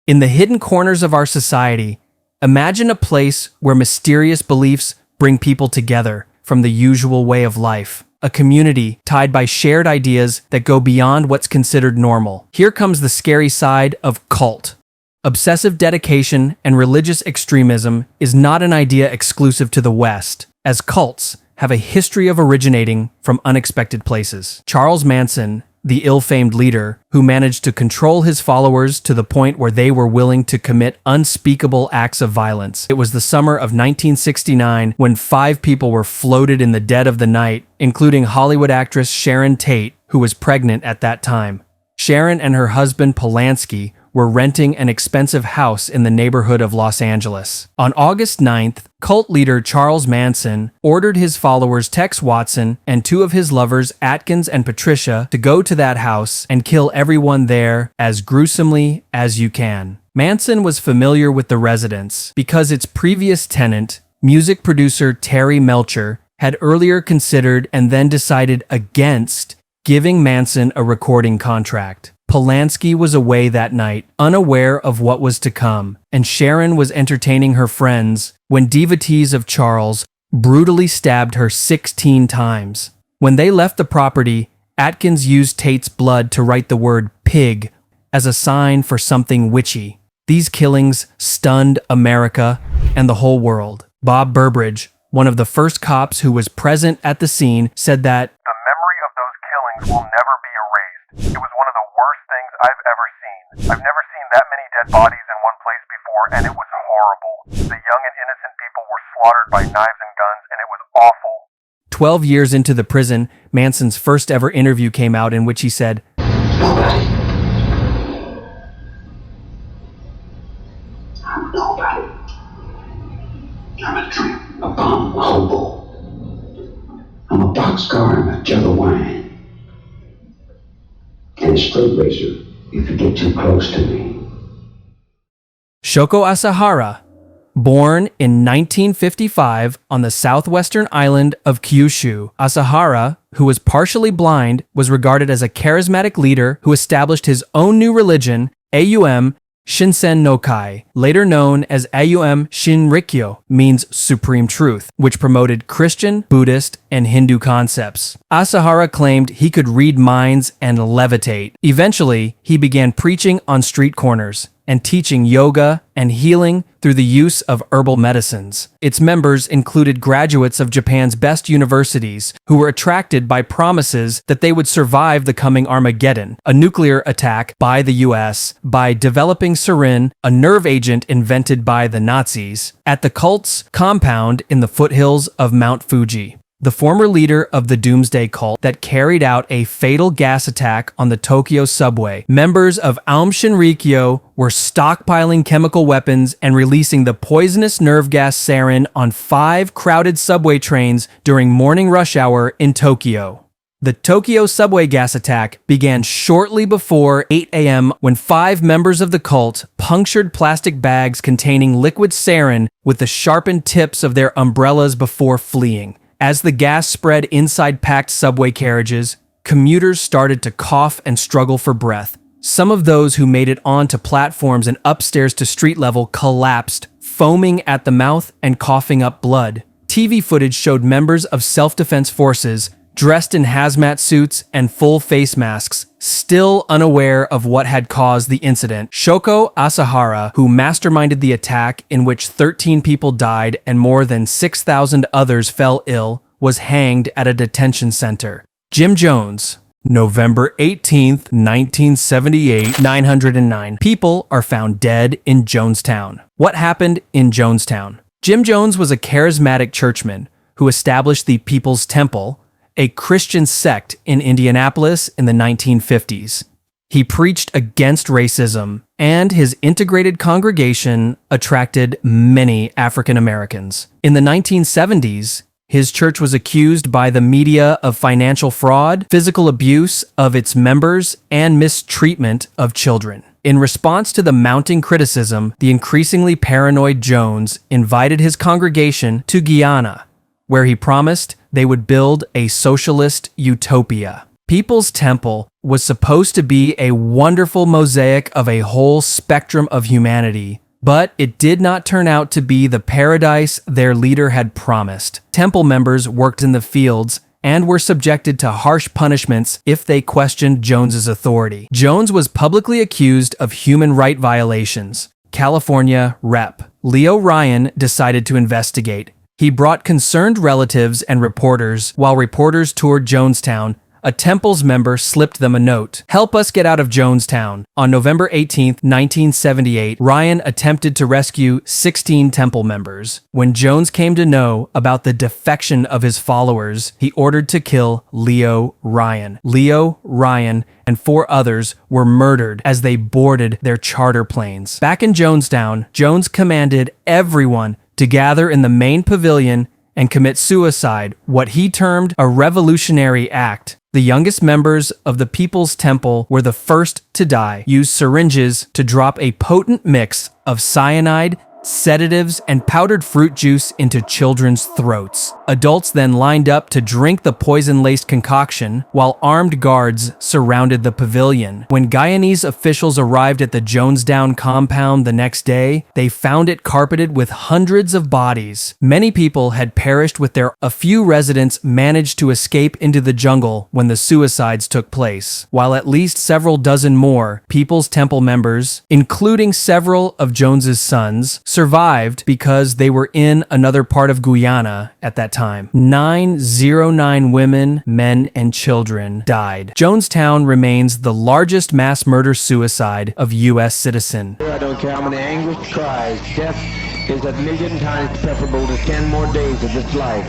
In the hidden corners of our society, imagine a place where mysterious beliefs bring people together from the usual way of life. A community tied by shared ideas that go beyond what's considered normal. Here comes the scary side of cult. Obsessive dedication and religious extremism is not an idea exclusive to the West, as cults have a history of originating from unexpected places. Charles Manson, the ill-famed leader who managed to control his followers to the point where they were willing to commit unspeakable acts of violence. It was the summer of 1969 when 5 people were floated in the dead of the night, including Hollywood actress Sharon Tate, who was pregnant at that time. Sharon and her husband Polanski were renting an expensive house in the neighborhood of Los Angeles. On August 9th, cult leader Charles Manson ordered his followers Tex Watson and 2 of his lovers, Atkins and Patricia, to go to that house and kill everyone there as gruesomely as you can. Manson was familiar with the residence because its previous tenant, music producer Terry Melcher, had earlier considered and then decided against giving Manson a recording contract. Polanski was away that night, unaware of what was to come, and Sharon was entertaining her friends when devotees of Charles brutally stabbed her 16 times. When they left the property, Atkins used Tate's blood to write the word pig as a sign for something witchy. These killings stunned America and the whole world. Bob Burbridge, one of the first cops who was present at the scene, said that the memory of those killings will never be erased. It was one of the worst things I've ever seen. I've never seen that many dead bodies in one place before, and it was horrible. The young and innocent people were slaughtered by knives and guns, and it was awful. 12 years into the prison, Manson's first ever interview came out in which he said, Nobody. I'm nobody. I'm a tramp, a bum, a hobo. I'm a boxcar and a jug of wine. And a straight razor if you get too close to me. Shoko Asahara, born in 1955 on the southwestern island of Kyushu. Asahara, who was partially blind, was regarded as a charismatic leader who established his own new religion, Aum Shinsen no Kai, later known as Aum Shinrikyo, means supreme truth, which promoted Christian, Buddhist, and Hindu concepts. Asahara claimed he could read minds and levitate. Eventually, he began preaching on street corners and teaching yoga and healing through the use of herbal medicines. Its members included graduates of Japan's best universities who were attracted by promises that they would survive the coming Armageddon, a nuclear attack by the US, by developing sarin, a nerve agent invented by the Nazis, at the cult's compound in the foothills of Mount Fuji. The former leader of the Doomsday Cult that carried out a fatal gas attack on the Tokyo subway. Members of Aum Shinrikyo were stockpiling chemical weapons and releasing the poisonous nerve gas sarin on 5 crowded subway trains during morning rush hour in Tokyo. The Tokyo subway gas attack began shortly before 8 a.m. when 5 members of the cult punctured plastic bags containing liquid sarin with the sharpened tips of their umbrellas before fleeing. As the gas spread inside packed subway carriages, commuters started to cough and struggle for breath. Some of those who made it onto platforms and upstairs to street level collapsed, foaming at the mouth and coughing up blood. TV footage showed members of self-defense forces dressed in hazmat suits and full face masks, still unaware of what had caused the incident. Shoko Asahara, who masterminded the attack in which 13 people died and more than 6,000 others fell ill, was hanged at a detention center. Jim Jones, November 18th, 1978, 909 people are found dead in Jonestown. What happened in Jonestown? Jim Jones was a charismatic churchman who established the People's Temple, a Christian sect in Indianapolis in the 1950s. He preached against racism, and his integrated congregation attracted many African Americans. In the 1970s, his church was accused by the media of financial fraud, physical abuse of its members, and mistreatment of children. In response to the mounting criticism, the increasingly paranoid Jones invited his congregation to Guyana, where he promised they would build a socialist utopia. People's Temple was supposed to be a wonderful mosaic of a whole spectrum of humanity, but it did not turn out to be the paradise their leader had promised. Temple members worked in the fields and were subjected to harsh punishments if they questioned Jones's authority. Jones was publicly accused of human rights violations. California Rep. Leo Ryan decided to investigate. He brought concerned relatives and reporters. While reporters toured Jonestown, a Temple's member slipped them a note. "Help us get out of Jonestown." On November 18, 1978, Ryan attempted to rescue 16 Temple members. When Jones came to know about the defection of his followers, he ordered to kill Leo Ryan. Leo Ryan and 4 others were murdered as they boarded their charter planes. Back in Jonestown, Jones commanded everyone to gather in the main pavilion and commit suicide, what he termed a revolutionary act. The youngest members of the People's Temple were the first to die, used syringes to drop a potent mix of cyanide, sedatives, and powdered fruit juice into children's throats. Adults then lined up to drink the poison-laced concoction, while armed guards surrounded the pavilion. When Guyanese officials arrived at the Jonestown compound the next day, they found it carpeted with hundreds of bodies. Many people had perished a few residents managed to escape into the jungle when the suicides took place, while at least several dozen more People's Temple members, including several of Jones's sons, survived because they were in another part of Guyana at that time. 909 women, men, and children died. Jonestown remains the largest mass murder-suicide of U.S. citizen. I don't care how many anguished cries. Death is a million times preferable to 10 more days of this life.